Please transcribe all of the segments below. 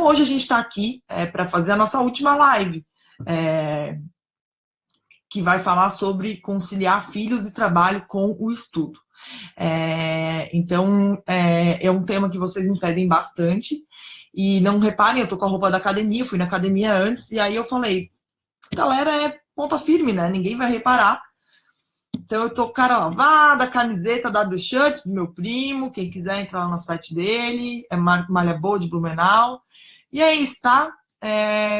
Então, hoje a gente está aqui para fazer a nossa última live, que vai falar sobre conciliar filhos e trabalho com o estudo. Então, é um tema que vocês me pedem bastante. E não reparem, eu tô com a roupa da academia, fui na academia antes, e aí eu falei, galera, é ponta firme, né? Ninguém vai reparar. Então eu tô com cara lavada, camiseta W-Shirt do meu primo, quem quiser entrar lá no site dele, é Malha Boa de Blumenau. E é isso, tá?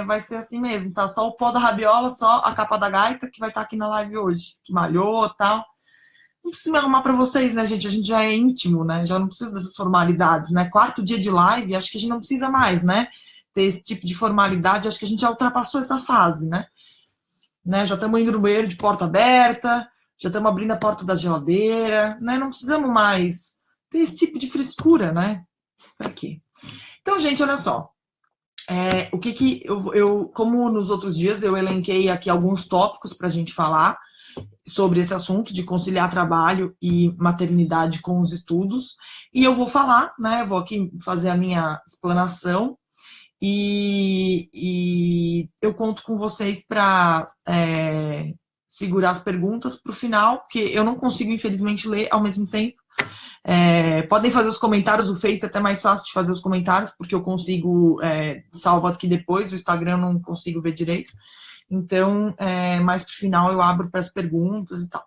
Vai ser assim mesmo, tá? Só o pó da rabiola, só a capa da gaita que vai estar aqui na live hoje, que malhou e tal. Não preciso me arrumar para vocês, né, gente? A gente já é íntimo, né? Já não precisa dessas formalidades, né? Quarto dia de live, acho que a gente não precisa mais, né? Ter esse tipo de formalidade, acho que a gente já ultrapassou essa fase, né? Já estamos indo no banheiro de porta aberta, já estamos abrindo a porta da geladeira, né? Não precisamos mais ter esse tipo de frescura, né? Pra quê? Então, gente, olha só. O que eu como nos outros dias, eu elenquei aqui alguns tópicos para a gente falar sobre esse assunto de conciliar trabalho e maternidade com os estudos. E eu vou falar, né? Vou aqui fazer a minha explanação e eu conto com vocês para segurar as perguntas para o final, porque eu não consigo, infelizmente, ler ao mesmo tempo. Podem fazer os comentários, o Face é até mais fácil de fazer os comentários, porque eu consigo salvar aqui depois, o Instagram eu não consigo ver direito. Então, mais pro final eu abro para as perguntas e tal.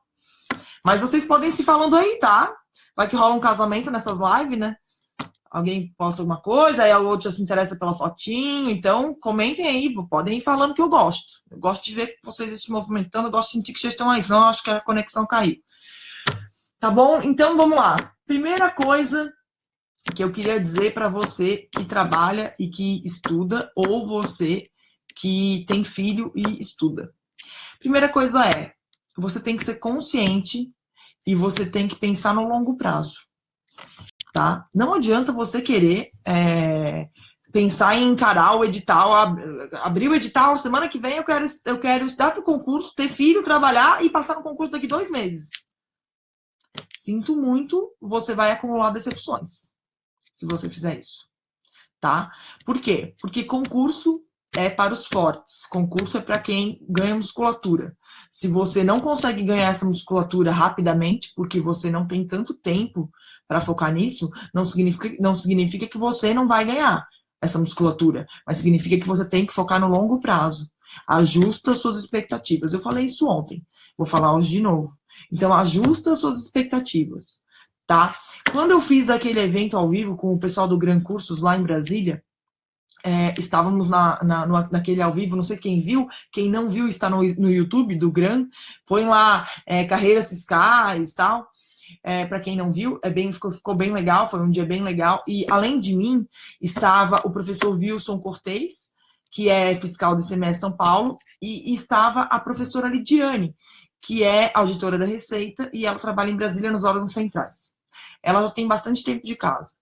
Mas vocês podem ir se falando aí, tá? Vai que rola um casamento nessas lives, né? Alguém posta alguma coisa, aí o outro já se interessa pela fotinho. Então, comentem aí, podem ir falando que eu gosto. Eu gosto de ver vocês se movimentando, eu gosto de sentir que vocês estão aí, senão eu acho que a conexão caiu. Tá bom? Então, vamos lá. Primeira coisa que eu queria dizer para você que trabalha e que estuda, ou você que tem filho e estuda. Primeira coisa você tem que ser consciente e você tem que pensar no longo prazo, tá? Não adianta você querer pensar em encarar o edital, abrir o edital, semana que vem eu quero estudar para o concurso, ter filho, trabalhar e passar no concurso daqui 2 meses. Sinto muito, você vai acumular decepções se você fizer isso, tá? Por quê? Porque concurso é para os fortes. Concurso é para quem ganha musculatura. Se você não consegue ganhar essa musculatura rapidamente, porque você não tem tanto tempo para focar nisso, não significa que você não vai ganhar essa musculatura, mas significa que você tem que focar no longo prazo. Ajusta suas expectativas. Eu falei isso ontem, vou falar hoje de novo. Então, ajusta suas expectativas, tá? Quando eu fiz aquele evento ao vivo com o pessoal do Gran Cursos lá em Brasília, estávamos naquele ao vivo, não sei quem viu, quem não viu está no YouTube do Gran, põe lá carreiras fiscais e tal, para quem não viu, ficou bem legal, foi um dia bem legal, e além de mim, estava o professor Wilson Cortez, que é fiscal do ICMS São Paulo, e estava a professora Lidiane, que é auditora da Receita, e ela trabalha em Brasília nos órgãos centrais. Ela já tem bastante tempo de casa.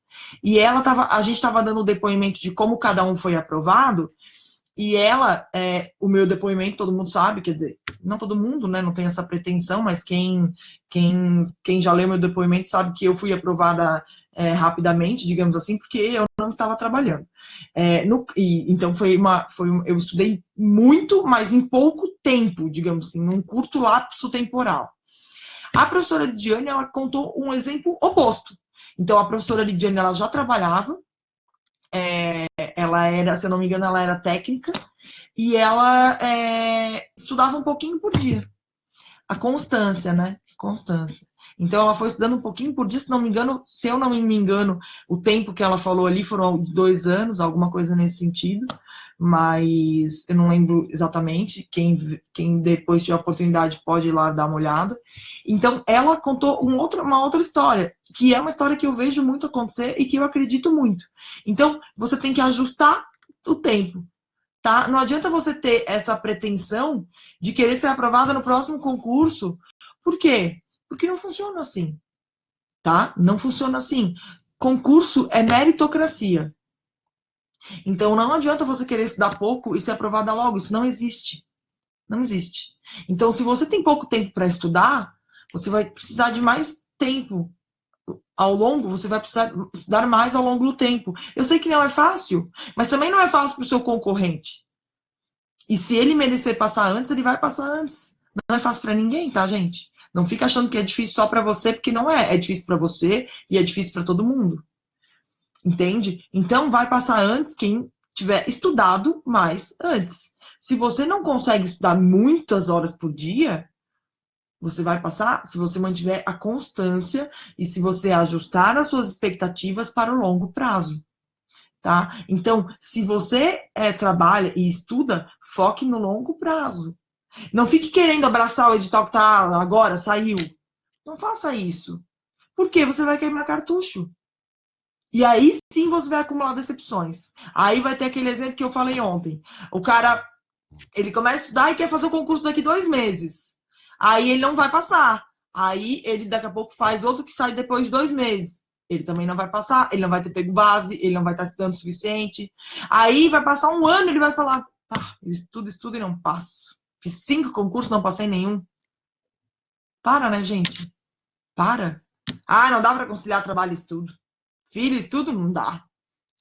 E a gente estava dando o depoimento de como cada um foi aprovado, e o meu depoimento, todo mundo sabe, quer dizer, não todo mundo, né, não tem essa pretensão, mas quem já leu meu depoimento sabe que eu fui aprovada rapidamente, digamos assim, porque eu não estava trabalhando. Então eu estudei muito, mas em pouco tempo, digamos assim, num curto lapso temporal. A professora Lidiane, ela contou um exemplo oposto. Então, a professora Lidiane, ela já trabalhava, ela era, se eu não me engano, ela era técnica, e ela estudava um pouquinho por dia. A constância, né? Constância. Então, ela foi estudando um pouquinho por dia, se eu não me engano, o tempo que ela falou ali foram 2 anos, alguma coisa nesse sentido, mas eu não lembro exatamente. Quem depois tiver a oportunidade pode ir lá dar uma olhada. Então, ela contou uma outra história, que é uma história que eu vejo muito acontecer e que eu acredito muito. Então, você tem que ajustar o tempo, tá? Não adianta você ter essa pretensão de querer ser aprovada no próximo concurso. Por quê? Porque não funciona assim, tá? Não funciona assim. Concurso é meritocracia. Então, não adianta você querer estudar pouco e ser aprovada logo. Isso não existe. Não existe. Então, se você tem pouco tempo para estudar, você vai precisar de mais tempo ao longo, você vai precisar estudar mais ao longo do tempo. Eu sei que não é fácil, mas também não é fácil para o seu concorrente. E se ele merecer passar antes, ele vai passar antes. Não é fácil para ninguém, tá, gente? Não fica achando que é difícil só para você, porque não é. É difícil para você e é difícil para todo mundo. Entende? Então, vai passar antes quem tiver estudado mais antes. Se você não consegue estudar muitas horas por dia, você vai passar se você mantiver a constância e se você ajustar as suas expectativas para o longo prazo. Tá? Então, se você trabalha e estuda, foque no longo prazo. Não fique querendo abraçar o edital que tá agora, saiu. Não faça isso. Porque você vai queimar cartucho. E aí sim você vai acumular decepções. Aí vai ter aquele exemplo que eu falei ontem. O cara, ele começa a estudar e quer fazer o concurso daqui 2 meses. Aí ele não vai passar. Aí ele daqui a pouco faz outro que sai depois de 2 meses. Ele também não vai passar, ele não vai ter pego base, ele não vai estar estudando o suficiente. Aí vai passar 1 ano, ele vai falar, eu estudo e não passo. Fiz 5 concursos, não passei nenhum. Para, né, gente? Para. Ah, não dá para conciliar trabalho e estudo. Filho, estudo não dá.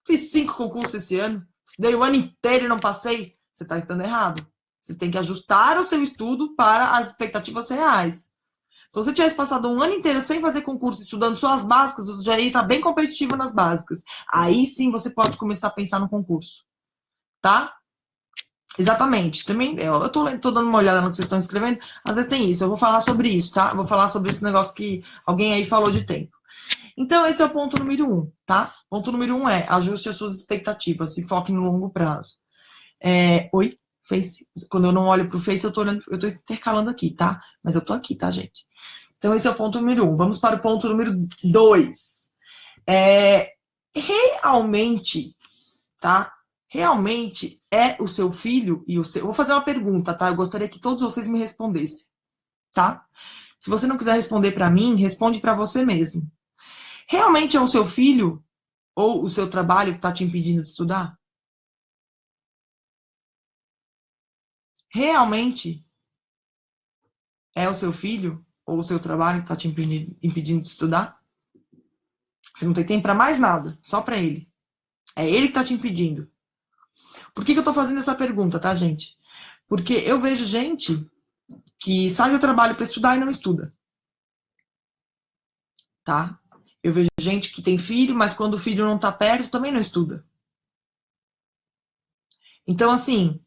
Fiz 5 concursos esse ano. Estudei o ano inteiro e não passei. Você está estudando errado. Você tem que ajustar o seu estudo para as expectativas reais. Se você tivesse passado 1 ano inteiro sem fazer concurso, estudando só as básicas, você já ia estar bem competitivo nas básicas. Aí sim você pode começar a pensar no concurso. Tá? Exatamente. Também, eu tô dando uma olhada no que vocês estão escrevendo. Às vezes tem isso. Eu vou falar sobre isso, tá? Eu vou falar sobre esse negócio que alguém aí falou de tempo. Então, esse é o ponto número 1, tá? Ponto número 1 é ajuste as suas expectativas, se foque no longo prazo. Oi, Face. Quando eu não olho pro Face, eu tô intercalando aqui, tá? Mas eu tô aqui, tá, gente? Então, esse é o ponto número 1. Vamos para o ponto número 2. Realmente, tá? Realmente é o seu filho e o seu... Eu vou fazer uma pergunta, tá? Eu gostaria que todos vocês me respondessem, tá? Se você não quiser responder para mim, responde para você mesmo. Realmente é o seu filho ou o seu trabalho que está te impedindo de estudar? Realmente é o seu filho ou o seu trabalho que está te impedindo de estudar? Você não tem tempo para mais nada, só para ele. É ele que está te impedindo. Por que eu estou fazendo essa pergunta, tá, gente? Porque eu vejo gente que sai do trabalho para estudar e não estuda. Tá? Eu vejo gente que tem filho, mas quando o filho não está perto, também não estuda. Então, assim,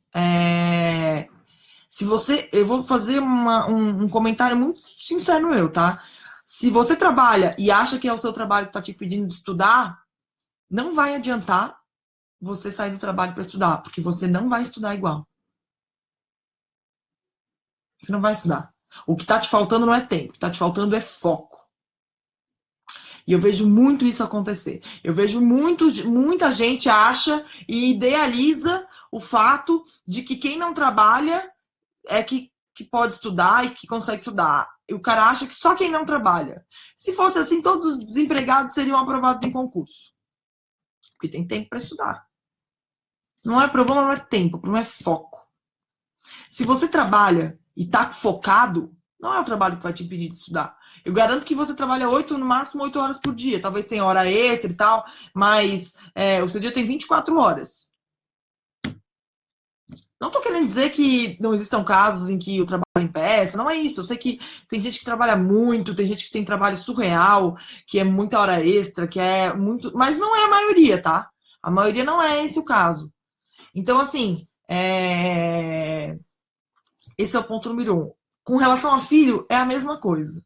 se você. Eu vou fazer um comentário muito sincero meu, tá? Se você trabalha e acha que é o seu trabalho que está te impedindo de estudar, não vai adiantar você sair do trabalho para estudar, porque você não vai estudar igual. Você não vai estudar. O que está te faltando não é tempo, o que está te faltando é foco. E eu vejo muito isso acontecer. Eu vejo muita gente acha e idealiza o fato de que quem não trabalha é que pode estudar e que consegue estudar. E o cara acha que só quem não trabalha. Se fosse assim, todos os desempregados seriam aprovados em concurso. Porque tem tempo para estudar. Não é problema, não é tempo, o problema é foco. Se você trabalha e está focado, não é o trabalho que vai te impedir de estudar. Eu garanto que você trabalha no máximo 8 horas por dia. Talvez tenha hora extra e tal, mas o seu dia tem 24 horas. Não estou querendo dizer que não existam casos em que o trabalho impeça, não é isso. Eu sei que tem gente que trabalha muito, tem gente que tem trabalho surreal, que é muita hora extra, que é muito. Mas não é a maioria, tá? A maioria não é esse o caso. Então, assim, esse é o ponto número 1. Com relação a filho, é a mesma coisa.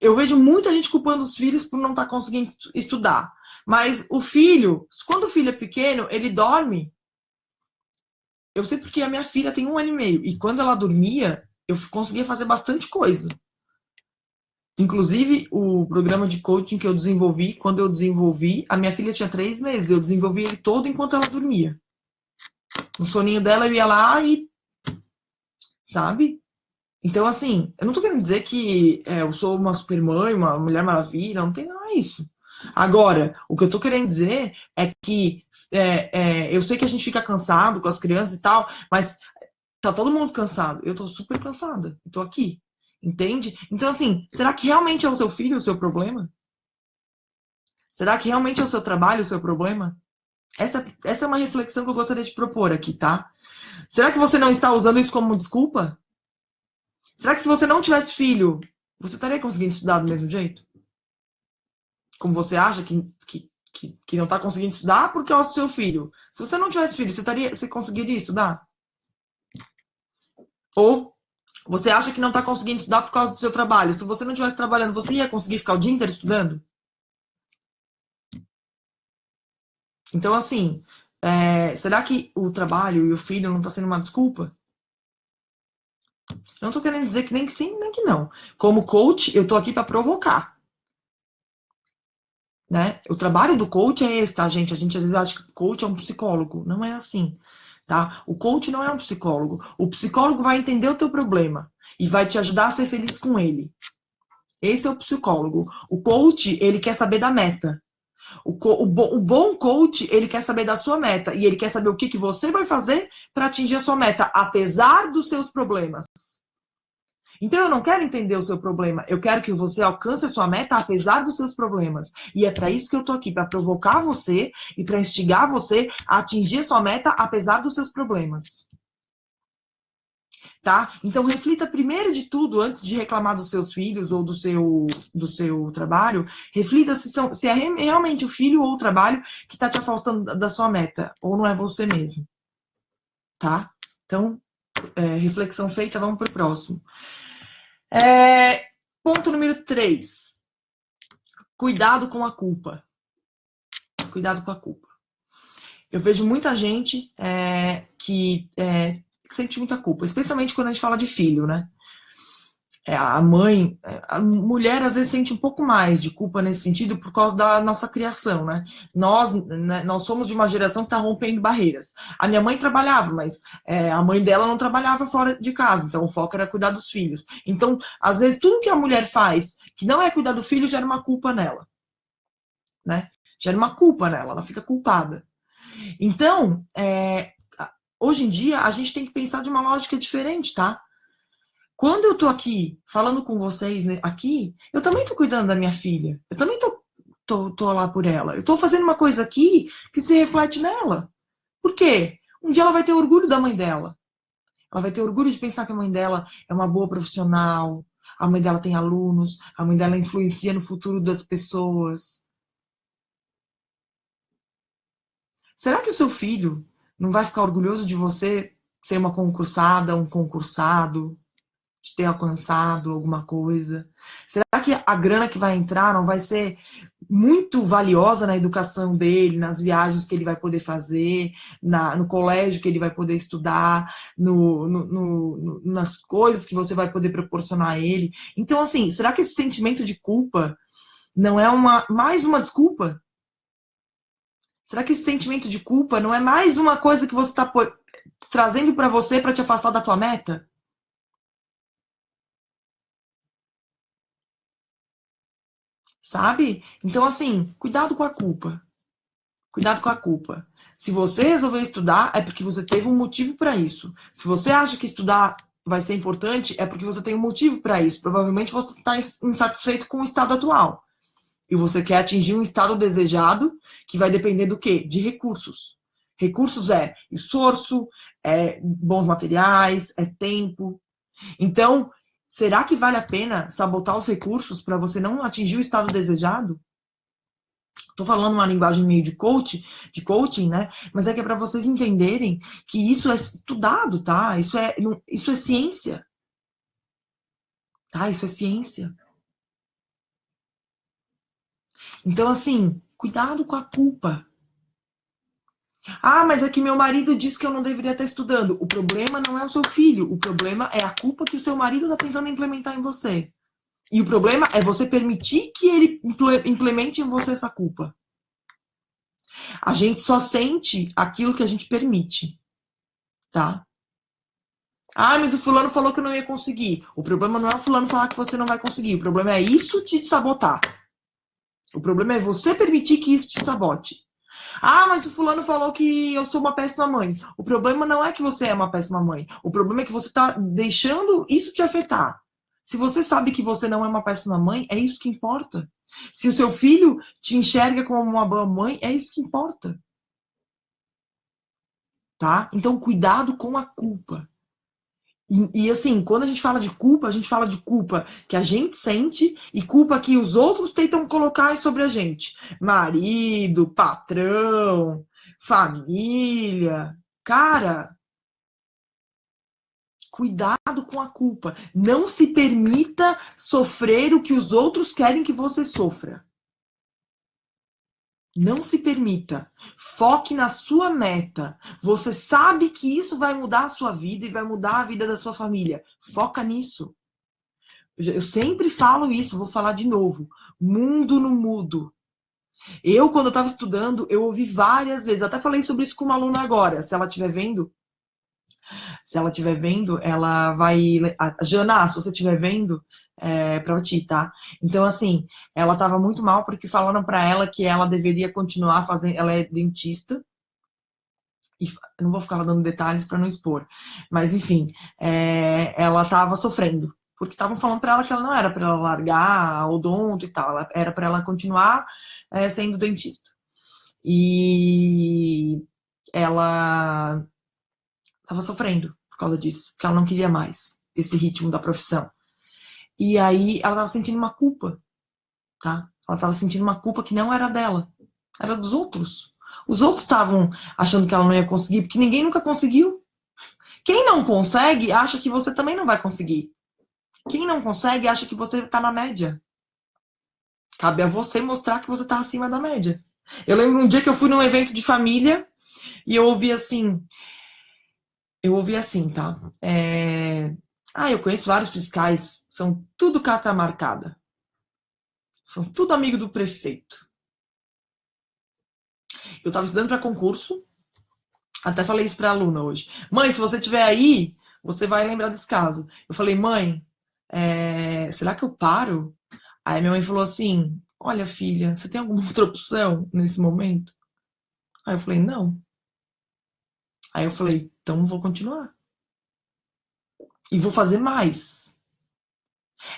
Eu vejo muita gente culpando os filhos por não estar conseguindo estudar. Mas o filho, quando o filho é pequeno, ele dorme. Eu sei porque a minha filha tem 1 ano e meio. E quando ela dormia, eu conseguia fazer bastante coisa. Inclusive, o programa de coaching que eu desenvolvi, quando eu desenvolvi, a minha filha tinha 3 meses. Eu desenvolvi ele todo enquanto ela dormia. No soninho dela, eu ia lá e... Sabe? Então, assim, eu não tô querendo dizer que eu sou uma super mãe, uma mulher maravilha, não tem nada disso. Agora, o que eu tô querendo dizer é que eu sei que a gente fica cansado com as crianças e tal, mas tá todo mundo cansado. Eu tô super cansada. Eu tô aqui. Entende? Então, assim, será que realmente é o seu filho o seu problema? Será que realmente é o seu trabalho o seu problema? Essa é uma reflexão que eu gostaria de propor aqui, tá? Será que você não está usando isso como desculpa? Será que se você não tivesse filho, você estaria conseguindo estudar do mesmo jeito? Como você acha que não está conseguindo estudar porque é o seu filho. Se você não tivesse filho, você conseguiria estudar? Ou você acha que não está conseguindo estudar por causa do seu trabalho? Se você não estivesse trabalhando, você ia conseguir ficar o dia inteiro estudando? Então, assim, será que o trabalho e o filho não está sendo uma desculpa? Eu não estou querendo dizer que nem que sim, nem que não. Como coach, eu estou aqui para provocar. Né? O trabalho do coach é esse, tá, gente? A gente às vezes acha que o coach é um psicólogo. Não é assim, tá? O coach não é um psicólogo. O psicólogo vai entender o teu problema e vai te ajudar a ser feliz com ele. Esse é o psicólogo. O coach, ele quer saber da meta. O bom coach, ele quer saber da sua meta e ele quer saber o que você vai fazer para atingir a sua meta, apesar dos seus problemas. Então eu não quero entender o seu problema, eu quero que você alcance a sua meta apesar dos seus problemas. E é para isso que eu tô aqui, para provocar você e para instigar você a atingir a sua meta apesar dos seus problemas. Tá? Então reflita primeiro de tudo, antes de reclamar dos seus filhos ou do seu trabalho, reflita se é realmente o filho ou o trabalho que está te afastando da sua meta, ou não é você mesmo. Tá? Então, reflexão feita, vamos para o próximo. Ponto número 3. Cuidado com a culpa. Cuidado com a culpa. Eu vejo muita gente que sente muita culpa, especialmente quando a gente fala de filho, né? A mãe, a mulher às vezes sente um pouco mais de culpa nesse sentido por causa da nossa criação, né? Nós somos de uma geração que está rompendo barreiras. A minha mãe trabalhava, mas a mãe dela não trabalhava fora de casa, então o foco era cuidar dos filhos. Então, às vezes, tudo que a mulher faz que não é cuidar do filho gera uma culpa nela, né? Gera uma culpa nela, ela fica culpada. Então, hoje em dia, a gente tem que pensar de uma lógica diferente, tá? Quando eu tô aqui falando com vocês aqui, eu também tô cuidando da minha filha. Eu também tô lá por ela. Eu tô fazendo uma coisa aqui que se reflete nela. Por quê? Um dia ela vai ter orgulho da mãe dela. Ela vai ter orgulho de pensar que a mãe dela é uma boa profissional, a mãe dela tem alunos, a mãe dela influencia no futuro das pessoas. Será que o seu filho não vai ficar orgulhoso de você ser uma concursada, um concursado? De ter alcançado alguma coisa? Será que a grana que vai entrar não vai ser muito valiosa na educação dele, nas viagens que ele vai poder fazer, no colégio que ele vai poder estudar, nas coisas que você vai poder proporcionar a ele? Então, assim, será que esse sentimento de culpa não é mais uma desculpa? Será que esse sentimento de culpa não é mais uma coisa que você está trazendo para você para te afastar da tua meta? Sabe? Então, assim, cuidado com a culpa. Cuidado com a culpa. Se você resolveu estudar, é porque você teve um motivo para isso. Se você acha que estudar vai ser importante, é porque você tem um motivo para isso. Provavelmente você está insatisfeito com o estado atual. E você quer atingir um estado desejado, que vai depender do quê? De recursos. Recursos é esforço, é bons materiais, é tempo. Então, será que vale a pena sabotar os recursos para você não atingir o estado desejado? Estou falando uma linguagem meio de coaching, né? Mas é que é para vocês entenderem que isso é estudado, tá? Isso é ciência. Tá? Isso é ciência. Então, assim, cuidado com a culpa. Ah, mas é que meu marido disse que eu não deveria estar estudando. O problema não é o seu filho. O problema é a culpa que o seu marido está tentando implementar em você. E o problema é você permitir que ele implemente em você essa culpa. A gente só sente aquilo que a gente permite, tá? Ah, mas o fulano falou que eu não ia conseguir. O problema não é o fulano falar que você não vai conseguir. O problema é isso te sabotar. O problema é você permitir que isso te sabote. Ah, mas o fulano falou que eu sou uma péssima mãe. O problema não é que você é uma péssima mãe. O problema é que você está deixando isso te afetar. Se você sabe que você não é uma péssima mãe, é isso que importa. Se o seu filho te enxerga como uma boa mãe, é isso que importa. Tá? Então, cuidado com a culpa. E assim, quando a gente fala de culpa, a gente fala de culpa que a gente sente e culpa que os outros tentam colocar sobre a gente. Marido, patrão, família. Cara, cuidado com a culpa. Não se permita sofrer o que os outros querem que você sofra. Não se permita. Foque na sua meta. Você sabe que isso vai mudar a sua vida e vai mudar a vida da sua família. Foca nisso. Eu sempre falo isso, vou falar de novo. Mundo no mudo. Eu, quando eu estava estudando, eu ouvi várias vezes. Até falei sobre isso com uma aluna agora. Se ela estiver vendo, ela vai. Jana, se você estiver vendo, pra ti, tá? Então, assim, ela tava muito mal porque falaram pra ela que ela deveria continuar fazendo. Ela é dentista. E eu não vou ficar dando detalhes pra não expor. Mas, enfim, ela tava sofrendo. Porque estavam falando pra ela que ela não era pra ela largar o odonto e tal. Era pra ela continuar sendo dentista. E ela tava sofrendo por causa disso, porque ela não queria mais esse ritmo da profissão. E aí ela tava sentindo uma culpa, tá? Ela tava sentindo uma culpa que não era dela, era dos outros. Os outros estavam achando que ela não ia conseguir, porque ninguém nunca conseguiu. Quem não consegue, acha que você também não vai conseguir. Quem não consegue, acha que você tá na média. Cabe a você mostrar que você tá acima da média. Eu lembro um dia que eu fui num evento de família e eu ouvi assim, tá? Eu conheço vários fiscais, são tudo carta marcada. São tudo amigo do prefeito. Eu estava estudando para concurso, até falei isso para a aluna hoje. Mãe, se você estiver aí, você vai lembrar desse caso. Eu falei, mãe, será que eu paro? Aí minha mãe falou assim, olha filha, você tem alguma outra opção nesse momento? Aí eu falei, não. Aí eu falei, então vou continuar. E vou fazer mais.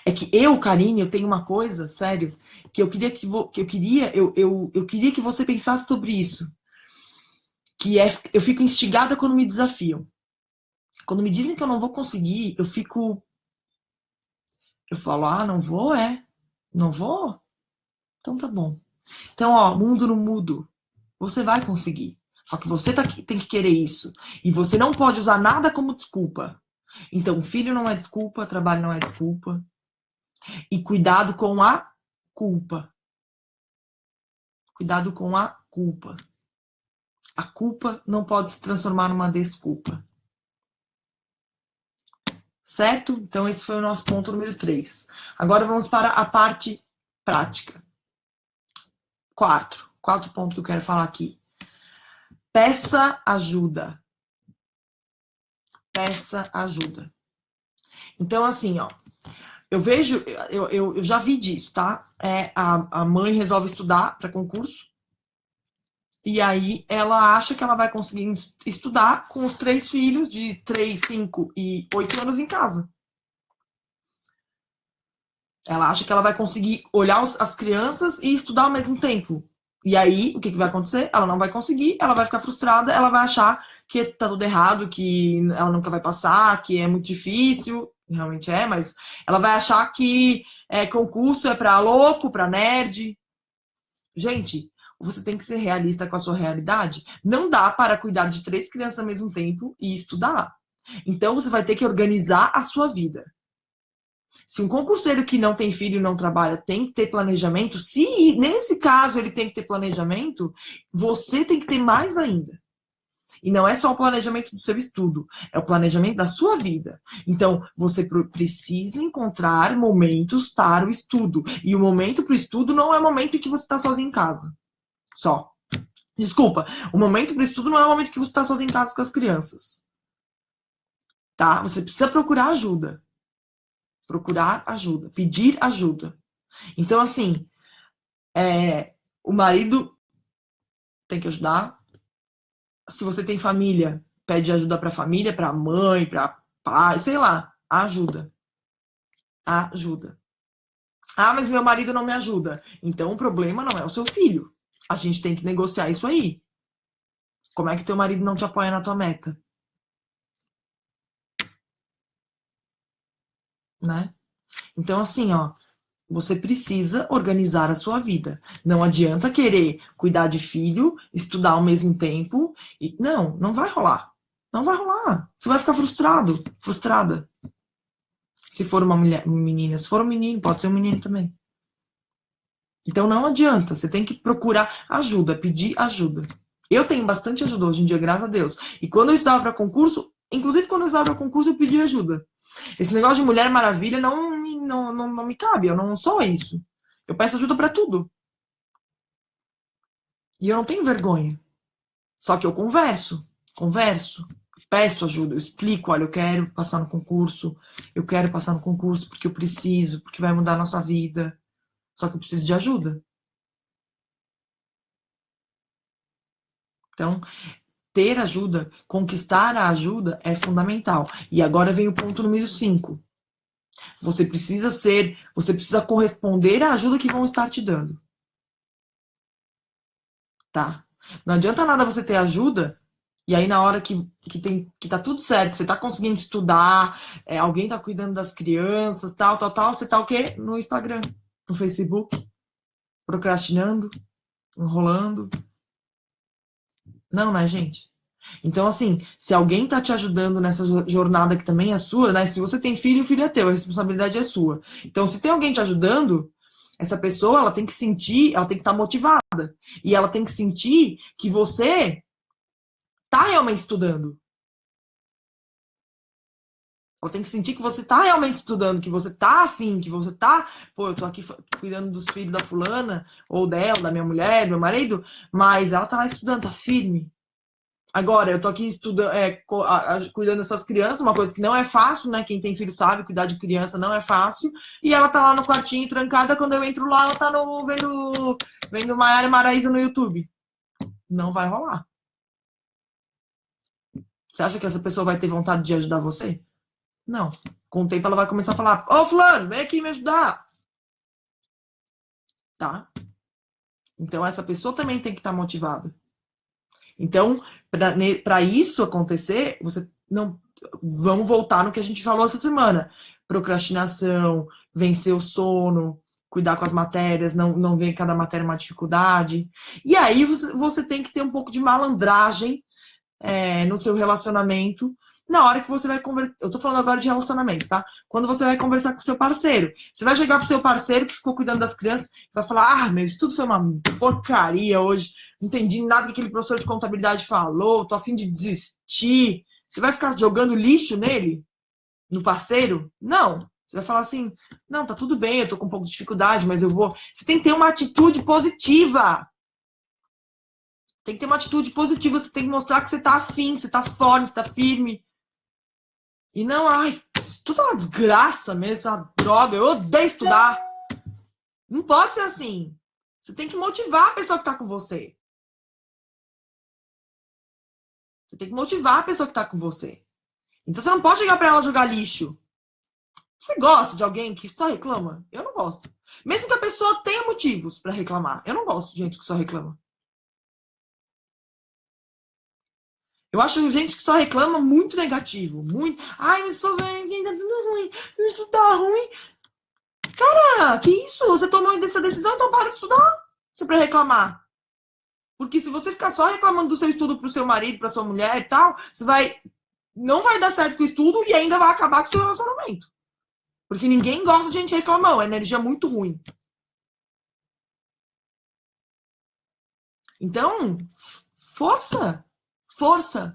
É que eu, Karine, eu tenho uma coisa, sério, que eu queria eu queria que você pensasse sobre isso. Que eu fico instigada quando me desafiam. Quando me dizem que eu não vou conseguir, eu falo, não vou, não vou? Então tá bom. Então, mundo no mudo, você vai conseguir. Só que você tem que querer isso. E você não pode usar nada como desculpa. Então, filho não é desculpa, trabalho não é desculpa. E cuidado com a culpa. Cuidado com a culpa. A culpa não pode se transformar numa desculpa. Certo? Então, esse foi o nosso ponto número 3. Agora vamos para a parte prática. Quarto ponto que eu quero falar aqui. Peça ajuda. Peça ajuda. Então, assim, eu vejo, eu já vi disso, tá? A mãe resolve estudar para concurso. E aí ela acha que ela vai conseguir estudar com os 3 filhos de 3, 5 e 8 anos em casa. Ela acha que ela vai conseguir olhar as crianças e estudar ao mesmo tempo. E aí, o que vai acontecer? Ela não vai conseguir, ela vai ficar frustrada, ela vai achar que tá tudo errado, que ela nunca vai passar, que é muito difícil. Realmente mas ela vai achar que concurso é pra louco, pra nerd. Gente, você tem que ser realista com a sua realidade. Não dá para cuidar de 3 crianças ao mesmo tempo e estudar. Então, você vai ter que organizar a sua vida. Se um concurseiro que não tem filho e não trabalha tem que ter planejamento, se nesse caso ele tem que ter planejamento, você tem que ter mais ainda. E não é só o planejamento do seu estudo, é o planejamento da sua vida. Então, você precisa encontrar momentos para o estudo. E o momento para o estudo não é o momento em que você está sozinho em casa. Só. Desculpa, o momento para o estudo não é o momento que você está sozinho em casa com as crianças. Tá? Você precisa procurar ajuda. Procurar ajuda, pedir ajuda. Então, assim, o marido tem que ajudar. Se você tem família, pede ajuda para a família, para a mãe, para pai, sei lá, ajuda. Ajuda. Ah, mas meu marido não me ajuda. Então o problema não é o seu filho. A gente tem que negociar isso aí. Como é que teu marido não te apoia na tua meta? Né? Então, assim, ó, você precisa organizar a sua vida. Não adianta querer cuidar de filho, estudar ao mesmo tempo. Não, não vai rolar. Não vai rolar. Você vai ficar frustrado, frustrada. Se for uma mulher, uma menina, se for um menino, pode ser um menino também. Então não adianta, você tem que procurar ajuda, pedir ajuda. Eu tenho bastante ajuda hoje em dia, graças a Deus. E quando eu estava para concurso, inclusive quando eu estava para concurso, eu pedi ajuda. Esse negócio de Mulher Maravilha não me cabe, eu não sou isso. Eu peço ajuda para tudo. E eu não tenho vergonha. Só que eu converso, peço ajuda, eu explico, olha, eu quero passar no concurso, eu quero passar no concurso porque eu preciso, porque vai mudar a nossa vida. Só que eu preciso de ajuda. Então, ter ajuda, conquistar a ajuda é fundamental. E agora vem o ponto número 5. Você precisa corresponder à ajuda que vão estar te dando. Tá? Não adianta nada você ter ajuda e aí na hora que tá tudo certo, você tá conseguindo estudar, alguém tá cuidando das crianças, tal, você tá o quê? No Instagram, no Facebook, procrastinando, enrolando. Não, né, gente? Então, assim, se alguém tá te ajudando nessa jornada que também é sua, né? Se você tem filho, o filho é teu, a responsabilidade é sua. Então, se tem alguém te ajudando, essa pessoa, ela tem que sentir, ela tem que estar motivada. E ela tem que sentir que você tá realmente estudando. Ela tem que sentir que você tá realmente estudando, que você tá afim, que você tá. Pô, eu tô aqui cuidando dos filhos da fulana, ou dela, da minha mulher, do meu marido, mas ela tá lá estudando, tá firme. Agora, eu tô aqui estudando, cuidando dessas crianças, uma coisa que não é fácil, né? Quem tem filho sabe, cuidar de criança não é fácil. E ela tá lá no quartinho trancada, quando eu entro lá, ela tá vendo Maiara e Maraísa no YouTube. Não vai rolar. Você acha que essa pessoa vai ter vontade de ajudar você? Não. Com o tempo ela vai começar a falar: Ô, fulano, vem aqui me ajudar. Tá? Então essa pessoa também tem que estar motivada. Então, para isso acontecer, você não. Vamos voltar no que a gente falou essa semana. Procrastinação, vencer o sono, cuidar com as matérias, não ver cada matéria uma dificuldade. E aí você tem que ter um pouco de malandragem no seu relacionamento na hora que você vai conversar. Eu tô falando agora de relacionamento, tá? Quando você vai conversar com o seu parceiro. Você vai chegar pro seu parceiro que ficou cuidando das crianças e vai falar: ah, meu, isso tudo foi uma porcaria hoje. Não entendi nada que aquele professor de contabilidade falou, tô a fim de desistir. Você vai ficar jogando lixo nele? No parceiro? Não. Você vai falar assim: não, tá tudo bem, eu tô com um pouco de dificuldade, mas eu vou. Você tem que ter uma atitude positiva. Tem que ter uma atitude positiva, você tem que mostrar que você tá afim, você tá forte, você tá firme. E não, ai, tudo é uma desgraça mesmo, essa droga, eu odeio estudar. Não pode ser assim. Você tem que motivar a pessoa que tá com você. Você tem que motivar a pessoa que tá com você. Então você não pode chegar pra ela jogar lixo. Você gosta de alguém que só reclama? Eu não gosto. Mesmo que a pessoa tenha motivos pra reclamar. Eu não gosto de gente que só reclama. Eu acho gente que só reclama muito negativo. Muito. Ai, mas só tá tudo ruim. Isso tá ruim. Cara, que isso? Você tomou essa decisão, então para de estudar. Você pra reclamar. Porque se você ficar só reclamando do seu estudo pro seu marido, pra sua mulher e tal, não vai dar certo com o estudo e ainda vai acabar com o seu relacionamento. Porque ninguém gosta de gente reclamando, é energia muito ruim. Então, força. Força.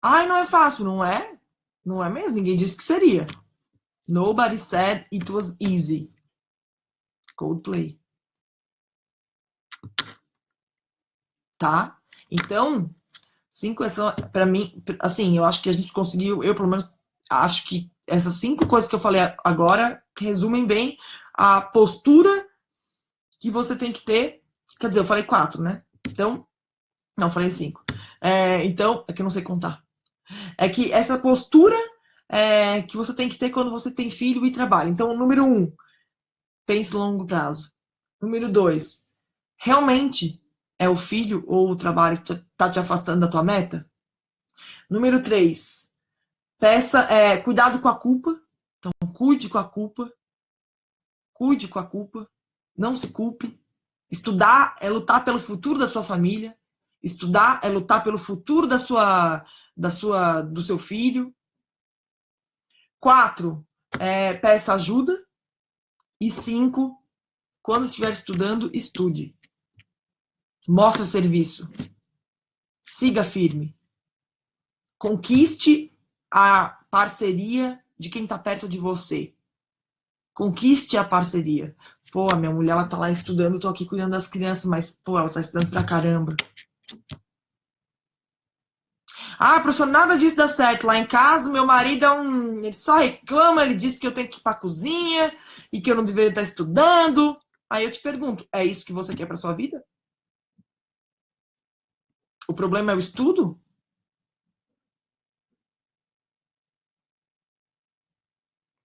Ai, não é fácil, não é? Não é mesmo? Ninguém disse que seria. Nobody said it was easy. Coldplay. Tá? Então, 5 para mim, assim, eu acho que a gente conseguiu, eu pelo menos acho que essas 5 coisas que eu falei agora resumem bem a postura que você tem que ter. Quer dizer, eu falei 4, né? Então, não, falei 5. Então, é que eu não sei contar. É que essa postura que você tem que ter quando você tem filho e trabalha. Então, número 1, pense a longo prazo. Número 2, realmente é o filho ou o trabalho que está te afastando da tua meta? Número 3, cuidado com a culpa. Então, cuide com a culpa. Cuide com a culpa. Não se culpe. Estudar é lutar pelo futuro da sua família. Estudar é lutar pelo futuro do seu filho. 4, peça ajuda. E 5, quando estiver estudando, estude. Mostre serviço. Siga firme. Conquiste a parceria de quem está perto de você. Conquiste a parceria. Pô, a minha mulher, ela tá lá estudando, eu tô aqui cuidando das crianças, mas, pô, ela tá estudando pra caramba. Ah, professor, nada disso dá certo. Lá em casa, meu marido ele só reclama, ele diz que eu tenho que ir pra cozinha e que eu não deveria estar estudando. Aí eu te pergunto, é isso que você quer pra sua vida? O problema é o estudo?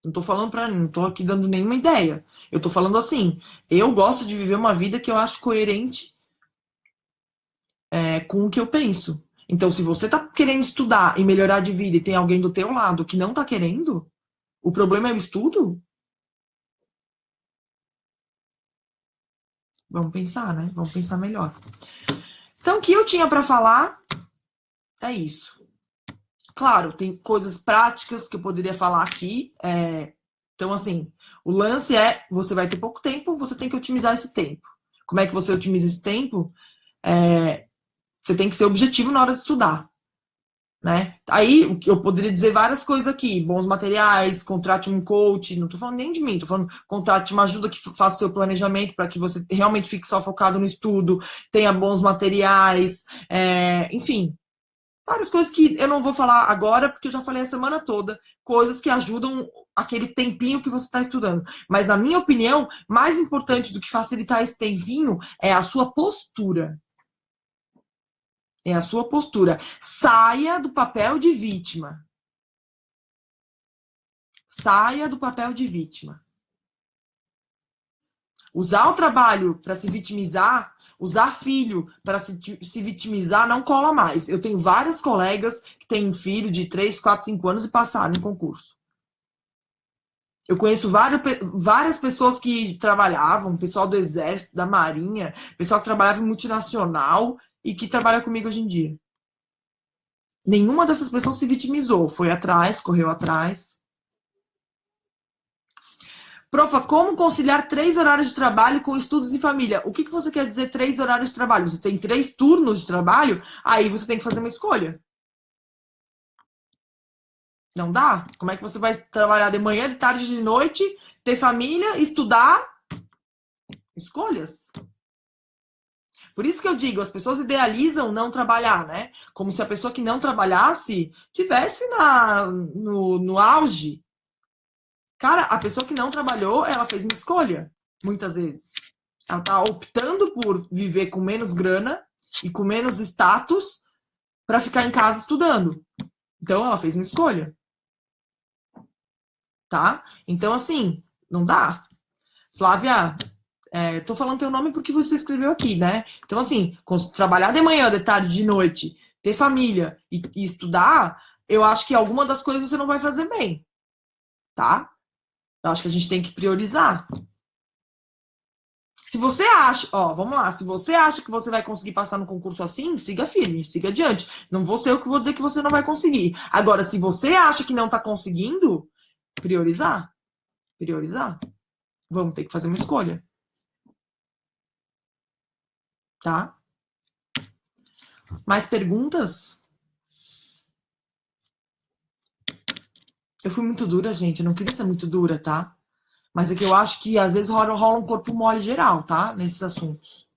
Não tô falando pra mim, não tô aqui dando nenhuma ideia. Eu tô falando assim, eu gosto de viver uma vida que eu acho coerente com o que eu penso. Então, se você tá querendo estudar e melhorar de vida e tem alguém do teu lado que não tá querendo, o problema é o estudo? Vamos pensar, né? Vamos pensar melhor. Então, o que eu tinha para falar é isso. Claro, tem coisas práticas que eu poderia falar aqui. Então, assim, o lance é, você vai ter pouco tempo, você tem que otimizar esse tempo. Como é que você otimiza esse tempo? Você tem que ser objetivo na hora de estudar. Né? Aí eu poderia dizer várias coisas aqui, bons materiais, contrate um coach, não estou falando nem de mim, estou falando contrate uma ajuda que faça o seu planejamento para que você realmente fique só focado no estudo, tenha bons materiais, enfim, várias coisas que eu não vou falar agora, porque eu já falei a semana toda, coisas que ajudam aquele tempinho que você está estudando. Mas, na minha opinião, mais importante do que facilitar esse tempinho é a sua postura. É a sua postura. Saia do papel de vítima. Saia do papel de vítima. Usar o trabalho para se vitimizar, usar filho para se vitimizar, não cola mais. Eu tenho várias colegas que têm um filho de 3, 4, 5 anos e passaram em concurso. Eu conheço várias pessoas que trabalhavam, pessoal do Exército, da Marinha, pessoal que trabalhava em multinacional e que trabalha comigo hoje em dia. Nenhuma dessas pessoas se vitimizou, foi atrás, correu atrás. Profa, como conciliar 3 horários de trabalho com estudos e família? O que você quer dizer 3 horários de trabalho? Você tem 3 turnos de trabalho? Aí você tem que fazer uma escolha. Não dá? Como é que você vai trabalhar de manhã, de tarde, de noite, ter família, estudar? Escolhas. Por isso que eu digo, as pessoas idealizam não trabalhar, né? Como se a pessoa que não trabalhasse tivesse no auge. Cara, a pessoa que não trabalhou, ela fez uma escolha, muitas vezes. Ela tá optando por viver com menos grana e com menos status para ficar em casa estudando. Então, ela fez uma escolha. Tá? Então, assim, não dá. Flávia, tô falando teu nome porque você escreveu aqui, né? Então, assim, trabalhar de manhã, de tarde, de noite, ter família e estudar, eu acho que alguma das coisas você não vai fazer bem. Tá? Eu acho que a gente tem que priorizar. Se você acha, ó, vamos lá, se você acha que você vai conseguir passar no concurso assim, siga firme, siga adiante. Não vou ser eu que vou dizer que você não vai conseguir. Agora, se você acha que não tá conseguindo, priorizar. Priorizar. Vamos ter que fazer uma escolha. Tá? Mais perguntas? Eu fui muito dura, gente. Eu não queria ser muito dura, tá? Mas é que eu acho que às vezes rola um corpo mole geral, tá? Nesses assuntos.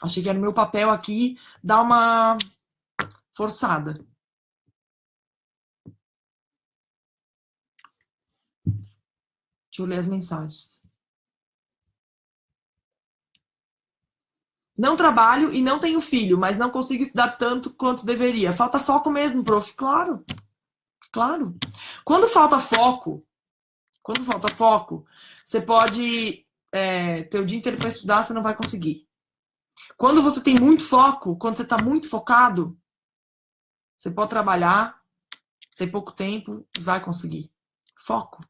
Achei que era o meu papel aqui dar uma forçada. Deixa eu ler as mensagens. Não trabalho e não tenho filho, mas não consigo estudar tanto quanto deveria. Falta foco mesmo, prof. Claro. Claro. Quando falta foco, você pode ter o dia inteiro para estudar, você não vai conseguir. Quando você tem muito foco, quando você está muito focado, você pode trabalhar, tem pouco tempo e vai conseguir. Foco.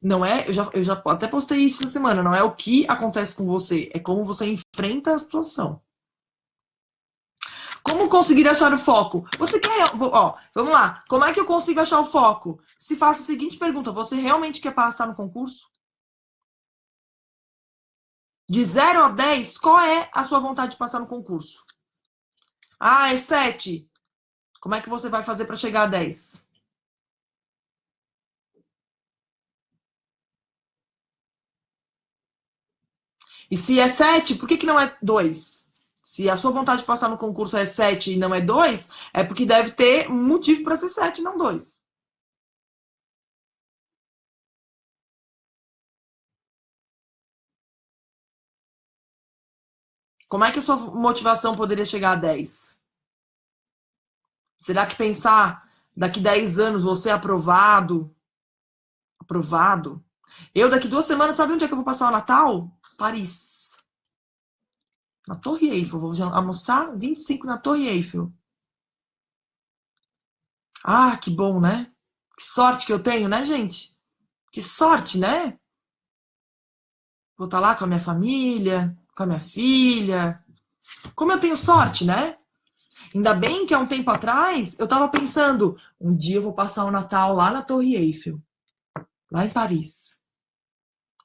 Não é, eu já até postei isso essa semana, não é o que acontece com você, é como você enfrenta a situação. Como conseguir achar o foco? Você quer, ó, vamos lá, como é que eu consigo achar o foco? Se faça a seguinte pergunta, você realmente quer passar no concurso? De 0 a 10, qual é a sua vontade de passar no concurso? Ah, é 7. Como é que você vai fazer para chegar a 10? E se é 7, por que, que não é 2? Se a sua vontade de passar no concurso é 7 e não é 2, é porque deve ter um motivo para ser 7 e não 2. Como é que a sua motivação poderia chegar a 10? Será que pensar daqui 10 anos você é aprovado? Aprovado? Eu daqui 2 semanas, sabe onde é que eu vou passar o Natal? Paris. Na Torre Eiffel. Vou almoçar 25 na Torre Eiffel. Ah, que bom, né? Que sorte que eu tenho, né, gente? Que sorte, né? Vou estar lá com a minha família, com a minha filha. Como eu tenho sorte, né? Ainda bem que há um tempo atrás eu estava pensando, um dia eu vou passar o Natal lá na Torre Eiffel, lá em Paris.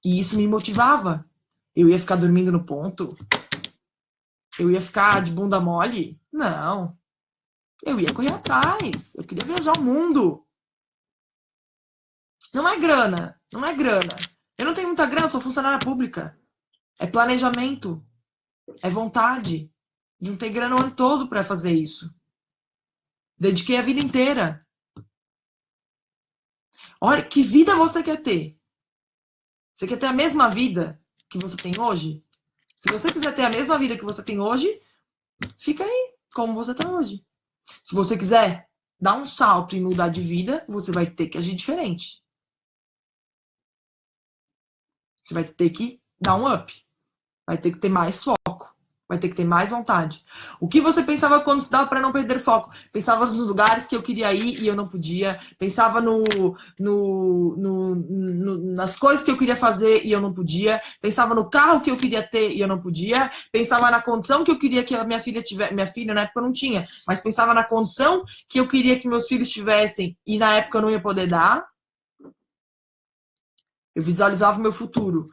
E isso me motivava. Eu ia ficar dormindo no ponto? Eu ia ficar de bunda mole? Não. Eu ia correr atrás. Eu queria viajar o mundo. Não é grana. Não é grana. Eu não tenho muita grana, sou funcionária pública. É planejamento. É vontade. Não tem grana o ano todo para fazer isso. Dediquei a vida inteira. Olha, que vida você quer ter? Você quer ter a mesma vida que você tem hoje? Se você quiser ter a mesma vida que você tem hoje, fica aí, como você está hoje. Se você quiser dar um salto e mudar de vida, você vai ter que agir diferente. Você vai ter que dar um up. Vai ter que ter mais foco. Vai ter que ter mais vontade. O que você pensava quando estudava para não perder foco? Pensava nos lugares que eu queria ir e eu não podia. Pensava nas coisas que eu queria fazer e eu não podia. Pensava no carro que eu queria ter e eu não podia. Pensava na condição que eu queria que a minha filha tivesse. Minha filha, na época, eu não tinha. Mas pensava na condição que eu queria que meus filhos tivessem e na época eu não ia poder dar. Eu visualizava o meu futuro.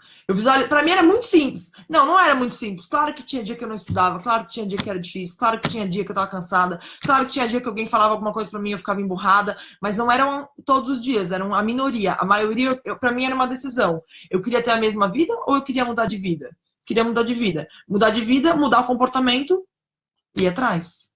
Para mim era muito simples. Não, não era muito simples. Claro que tinha dia que eu não estudava, claro que tinha dia que era difícil, claro que tinha dia que eu estava cansada, claro que tinha dia que alguém falava alguma coisa para mim e eu ficava emburrada, mas não eram todos os dias, eram a minoria. A maioria, para mim, era uma decisão. Eu queria ter a mesma vida ou eu queria mudar de vida? Queria mudar de vida. Mudar de vida, mudar o comportamento e ir atrás.